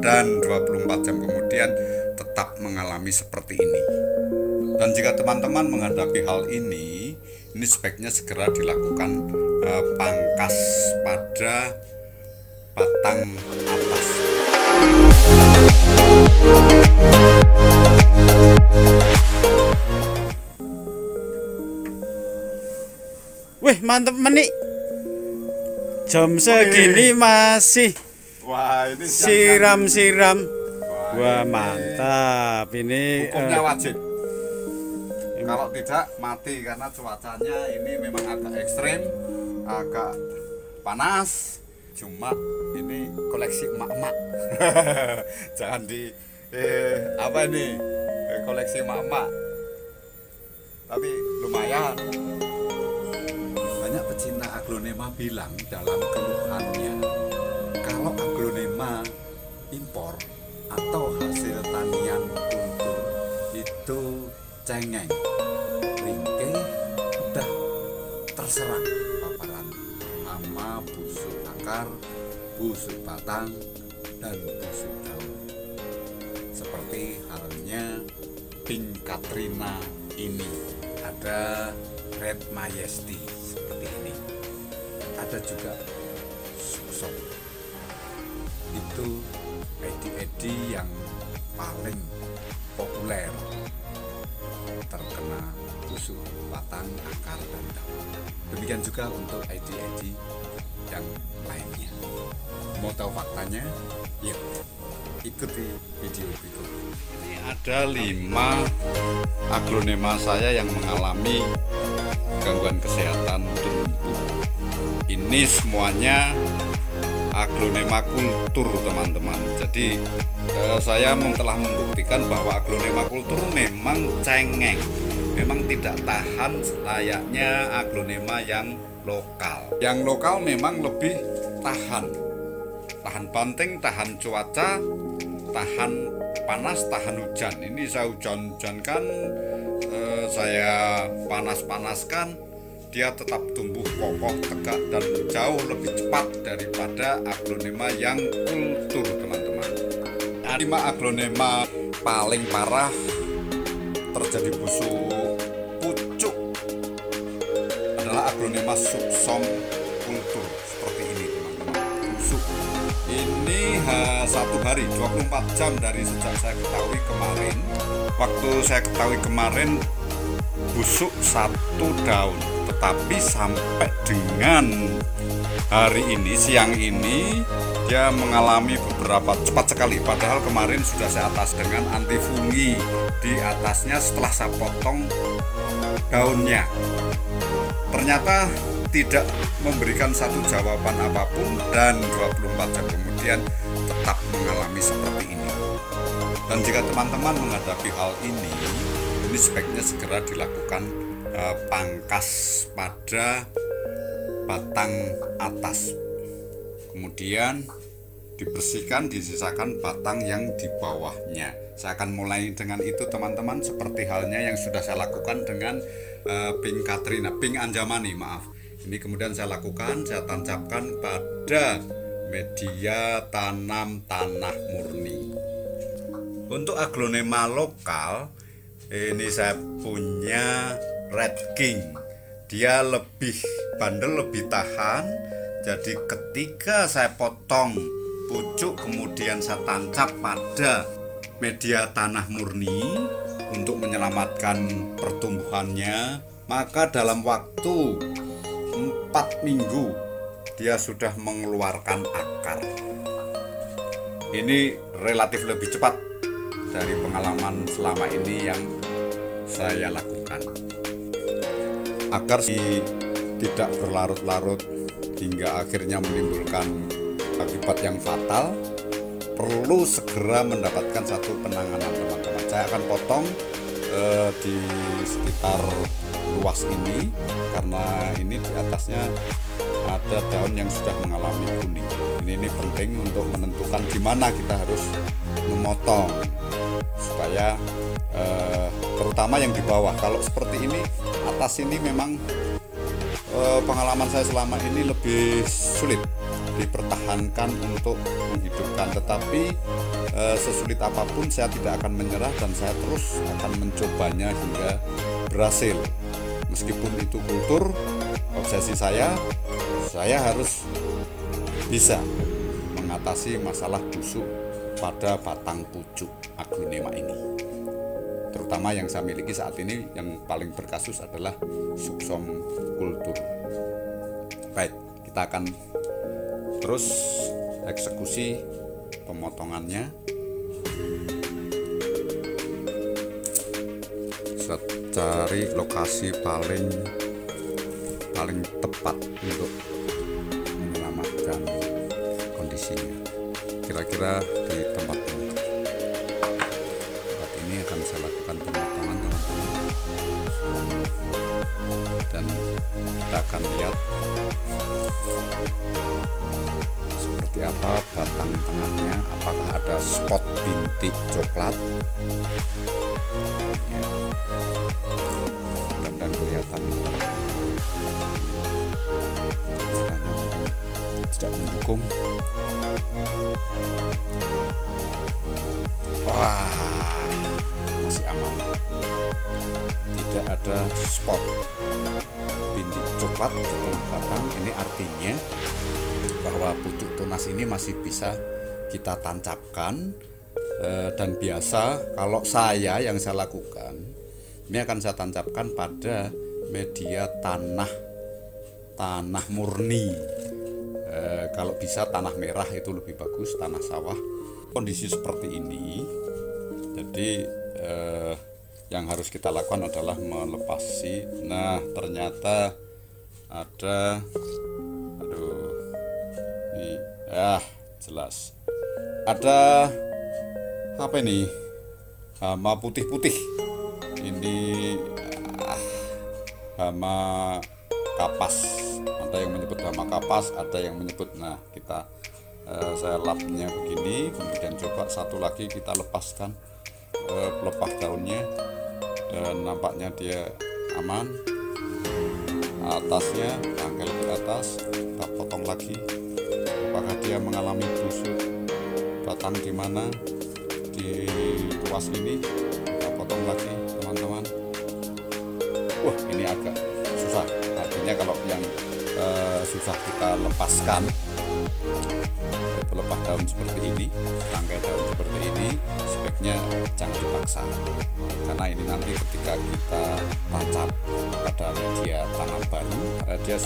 dan 24 jam kemudian tetap mengalami seperti ini. Dan jika teman-teman menghadapi hal ini sebaiknya segera dilakukan pangkas pada batang atas. Wih, mantep menik. Jam segini masih Ini siram-siram. Wah, mantap. Ini hukumnya wajib. Kalau tidak mati karena cuacanya ini memang agak ekstrim, agak panas. Cuma ini koleksi emak-emak. Jangan di koleksi emak-emak. Tapi lumayan. Banyak pecinta aglonema bilang dalam keluhannya, kalau aglonema impor atau hasil tanian kultur itu cengeng, ringkih, udah terserang paparan hama, busuk akar, busuk batang, dan busuk daun. Seperti halnya Pink Katrina ini, ada Red Majesty seperti ini, ada juga Suksong. Itu edi-edi yang paling populer terkena busuk batang, akar, dan daun. Demikian juga untuk edi-edi yang lainnya. Mau tahu faktanya? Yuk ikuti video berikut. Ini ada 5 aglonema saya yang mengalami gangguan kesehatan tumbuh. Ini semuanya aglonema kultur, teman-teman. Jadi saya telah membuktikan bahwa aglonema kultur memang cengeng, memang tidak tahan layaknya aglonema yang lokal. Yang lokal memang lebih tahan banting, tahan cuaca, tahan panas, tahan hujan. Ini saya hujan-hujankan, saya panas-panaskan, dia tetap tumbuh kokoh, tegak, dan jauh lebih cepat daripada aglonema yang kultur, teman-teman. 5 aglonema paling parah terjadi busuk pucuk adalah aglonema Suksong kultur seperti ini, teman-teman. Busuk ini 1 hari 24 jam dari sejak saya ketahui kemarin. Waktu saya ketahui kemarin busuk 1 daun, tetapi sampai dengan hari ini, siang ini, dia mengalami beberapa cepat sekali. Padahal kemarin sudah saya atas dengan anti fungi di atasnya setelah saya potong daunnya. Ternyata tidak memberikan satu jawaban apapun, dan 24 jam kemudian tetap mengalami seperti ini. Dan jika teman-teman menghadapi hal ini sebaiknya segera dilakukan pangkas pada batang atas, kemudian dibersihkan, disisakan batang yang di bawahnya. Saya akan mulai dengan itu, teman-teman, seperti halnya yang sudah saya lakukan dengan Pink Katrina, Pink Anjamani, maaf. Ini kemudian saya lakukan, saya tancapkan pada media tanam tanah murni. Untuk aglonema lokal, ini saya punya Red King. Dia lebih bandel, lebih tahan. Jadi ketika saya potong pucuk kemudian saya tancap pada media tanah murni untuk menyelamatkan pertumbuhannya, maka dalam waktu 4 minggu dia sudah mengeluarkan akar. Ini relatif lebih cepat dari pengalaman selama ini yang saya lakukan. Akar tidak berlarut-larut hingga akhirnya menimbulkan akibat yang fatal, perlu segera mendapatkan satu penanganan, teman-teman. Saya akan potong di sekitar luas ini, karena ini di atasnya ada daun yang sudah mengalami kuning. Ini penting untuk menentukan di mana kita harus memotong supaya terutama yang di bawah. Kalau seperti ini, atas ini memang pengalaman saya selama ini lebih sulit. dipertahankan untuk menghidupkan. Tetapi sesulit apapun saya tidak akan menyerah dan saya terus akan mencobanya hingga berhasil. Meskipun itu kultur obsesi saya harus bisa mengatasi masalah busuk pada batang pucuk aglonema ini. Terutama yang saya miliki saat ini yang paling berkasus adalah Suxom kultur. Baik, kita akan terus eksekusi pemotongannya. Saya cari lokasi paling tepat untuk menyelamatkan kondisinya. Kira-kira di tempat ini akan saya lakukan pemotongan, teman-teman, dan kita akan lihat seperti apa batang tengahnya, apakah ada spot bintik coklat ya, dan kelihatan tidak mendukung. Wah, masih aman, tidak ada spot bintik coklat di tengah batang. Ini artinya bahwa pucuk tunas ini masih bisa kita tancapkan, dan biasa kalau yang saya lakukan ini akan saya tancapkan pada media tanah murni. Kalau bisa tanah merah itu lebih bagus, tanah sawah. Kondisi seperti ini, jadi yang harus kita lakukan adalah melepasi. Nah, ternyata ada, jelas ada apa ini, hama putih-putih. Ini hama kapas, ada yang menyebut hama kapas, ada yang menyebut, saya lapnya begini, kemudian coba satu lagi kita lepaskan pelepah daunnya, dan nampaknya dia aman. Atasnya tangkel ke atas kita potong lagi. Apakah dia mengalami busuk batang di mana? Di ruas ini kita potong lagi, teman-teman. Wah, ini agak susah. Artinya kalau yang susah kita lepaskan pelepah daun seperti ini, tangkai daun seperti ini, sebaiknya jangan dipaksa, karena ini nanti ketika kita tancap pada media tanam baru, dia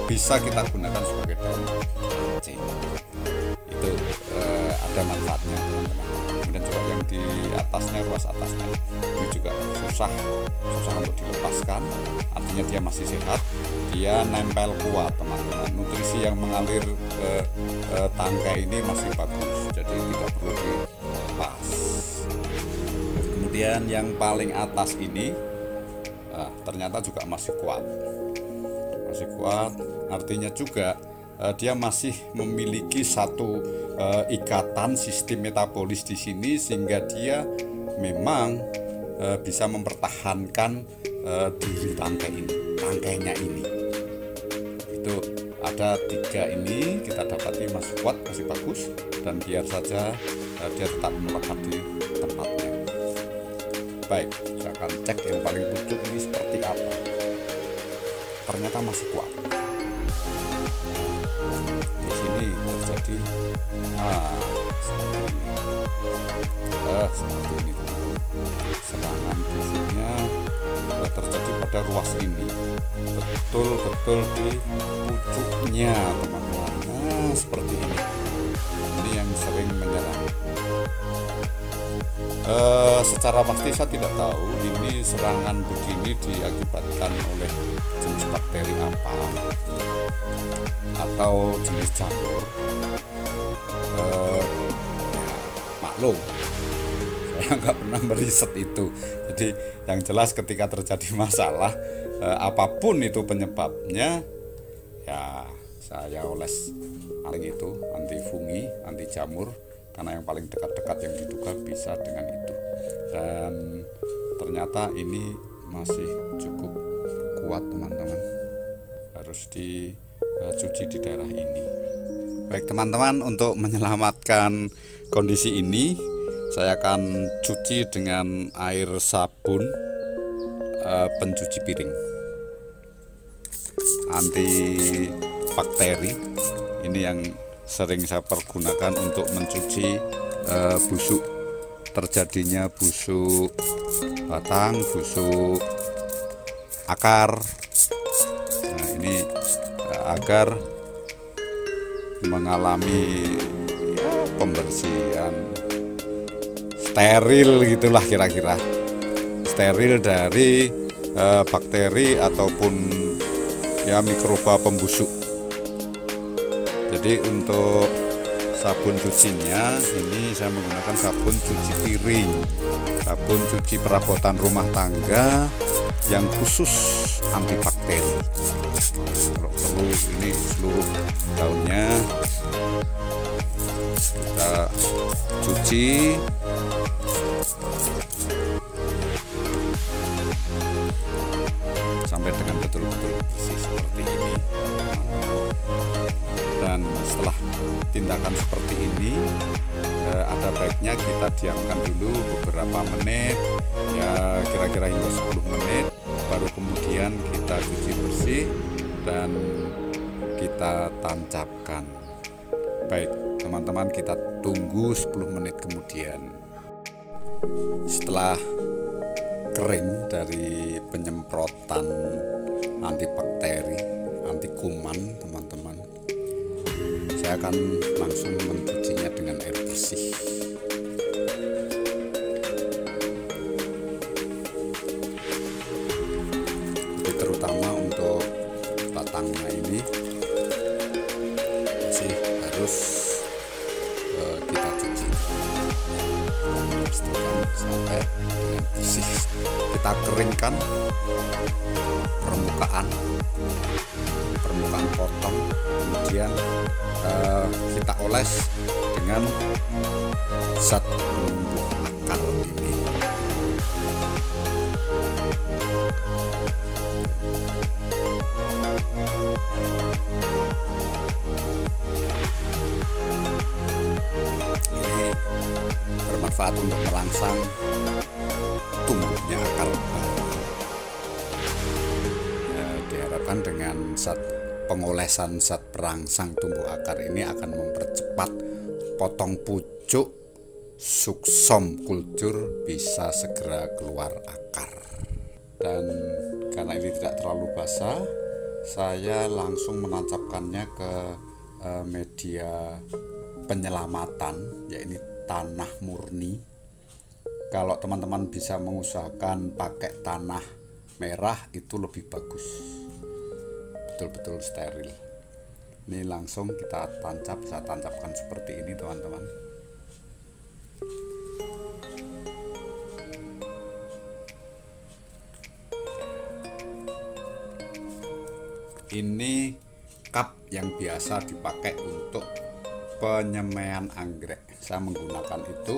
bisa kita gunakan sebagai daun pancing. Itu ada manfaatnya, teman-teman. Kemudian juga yang di atasnya, ruas atasnya ini juga susah untuk dilepaskan, artinya dia masih sehat, dia nempel kuat, teman-teman. Nutrisi yang mengalir ke tangkai ini masih bagus, jadi tidak perlu dilepas. Kemudian yang paling atas ini ternyata juga masih kuat, artinya juga dia masih memiliki satu ikatan sistem metabolis di sini, sehingga dia memang bisa mempertahankan diri tangkainya ini. Itu ada 3 ini kita dapati masih kuat, masih bagus, dan biar saja dia tetap melekat di tempatnya. Baik, saya akan cek yang paling pucuk ini seperti apa. Ternyata masih kuat. Di sini terjadi seperti ini. Serangan busuknya terjadi pada ruas ini, betul-betul di pucuknya, teman-teman. Nah, seperti ini. Ini yang sering menyerang. Secara pasti saya tidak tahu ini serangan begini diakibatkan oleh jenis bakteri apa atau jenis jamur. Maklum, saya nggak pernah meriset itu. Jadi yang jelas ketika terjadi masalah apapun itu penyebabnya, ya saya oles paling itu anti fungi, anti jamur, karena yang paling dekat-dekat yang diduga bisa dengan itu. Dan ternyata ini masih cukup kuat, teman-teman. Harus dicuci di daerah ini. Baik teman-teman, untuk menyelamatkan kondisi ini saya akan cuci dengan air sabun pencuci piring anti bakteri. Ini yang sering saya pergunakan untuk mencuci busuk, terjadinya busuk batang, busuk akar. Nah, ini agar mengalami pembersihan steril gitulah, kira-kira steril dari bakteri ataupun ya mikroba pembusuk. Jadi untuk sabun cucinya ini saya menggunakan sabun cuci piring, sabun cuci perabotan rumah tangga yang khusus anti bakteri. Kalau perlu ini seluruh daunnya kita cuci sampai dengan betul-betul bersih seperti ini. Dan setelah tindakan seperti ini ada baiknya kita diamkan dulu beberapa menit, ya kira-kira hingga 10 menit, baru kemudian kita cuci bersih dan kita tancapkan. Baik teman-teman, kita tunggu 10 menit kemudian. Setelah kering dari penyemprotan anti bakteri, anti kuman teman-teman, saya akan langsung mencucinya dengan air bersih. Jadi terutama untuk batangnya ini masih harus kita cuci dan pastikan sampai dengan bersih. Kita keringkan permukaan potong, kemudian kita oles dengan zat penumbuh akar ini. Ini bermanfaat untuk merangsang tumbuhnya akar. Diharapkan dengan pengolesan zat perangsang tumbuh akar ini akan mempercepat potong pucuk suksom kultur bisa segera keluar akar. Dan karena ini tidak terlalu basah, saya langsung menancapkannya ke media penyelamatan, yaitu tanah murni. Kalau teman-teman bisa mengusahakan pakai tanah merah itu lebih bagus, betul-betul steril. Ini langsung kita tancap, saya tancapkan seperti ini teman-teman. Ini cup yang biasa dipakai untuk penyemaian anggrek. Saya menggunakan itu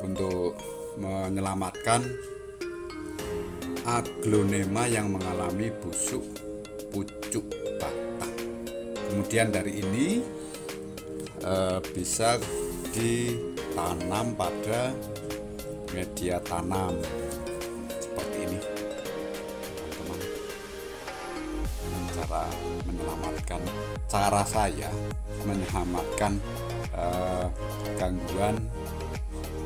untuk menyelamatkan aglonema yang mengalami busuk pucuk batang. Kemudian dari ini bisa ditanam pada media tanam seperti ini teman-teman. Cara saya menyelamatkan gangguan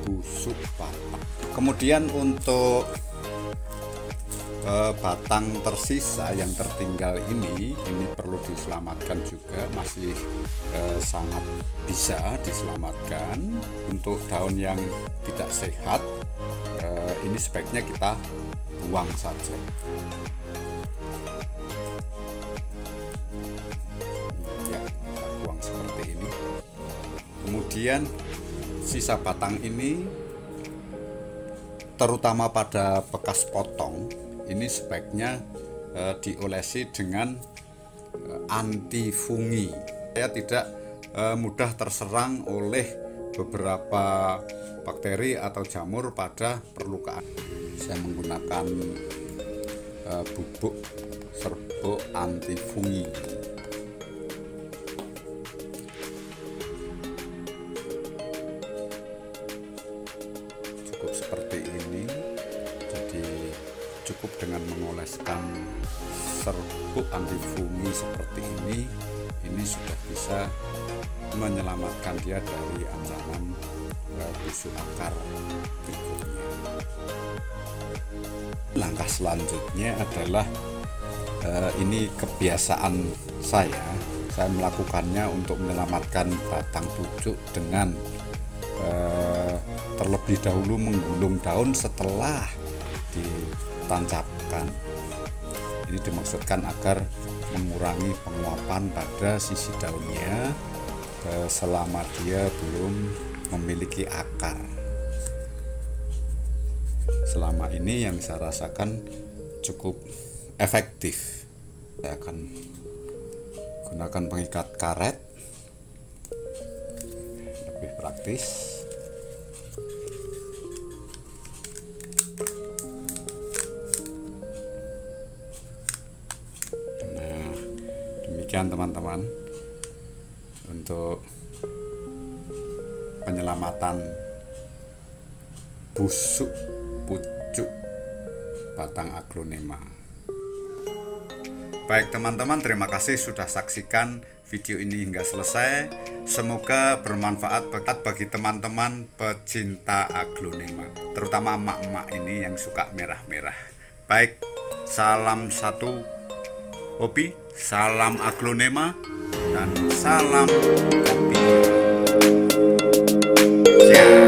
busuk batang. Kemudian untuk batang tersisa yang tertinggal ini perlu diselamatkan juga, masih sangat bisa diselamatkan. Untuk daun yang tidak sehat ini sebaiknya kita buang saja. Ya, kita buang seperti ini. Kemudian sisa batang ini, terutama pada bekas potong, ini sebaiknya diolesi dengan anti fungi. Saya tidak mudah terserang oleh beberapa bakteri atau jamur pada permukaan. Saya menggunakan bubuk serbuk anti fungi. cukup dengan mengoleskan serbuk anti fungi seperti ini sudah bisa menyelamatkan dia dari ancaman busuk akar berikutnya. Langkah selanjutnya adalah ini kebiasaan saya melakukannya untuk menyelamatkan batang pucuk dengan terlebih dahulu menggulung daun setelah ditancapkan. Ini dimaksudkan agar mengurangi penguapan pada sisi daunnya selama dia belum memiliki akar. Selama ini yang saya rasakan cukup efektif. Saya akan gunakan pengikat karet, lebih praktis. Nah, demikian teman-teman untuk penyelamatan busuk pucuk batang aglonema. Baik teman-teman, terima kasih sudah saksikan video ini hingga selesai. Semoga bermanfaat bagi teman-teman pecinta aglonema, terutama emak-emak ini yang suka merah-merah. Baik, salam satu hobi, salam aglonema, dan salam kopi. Yeah.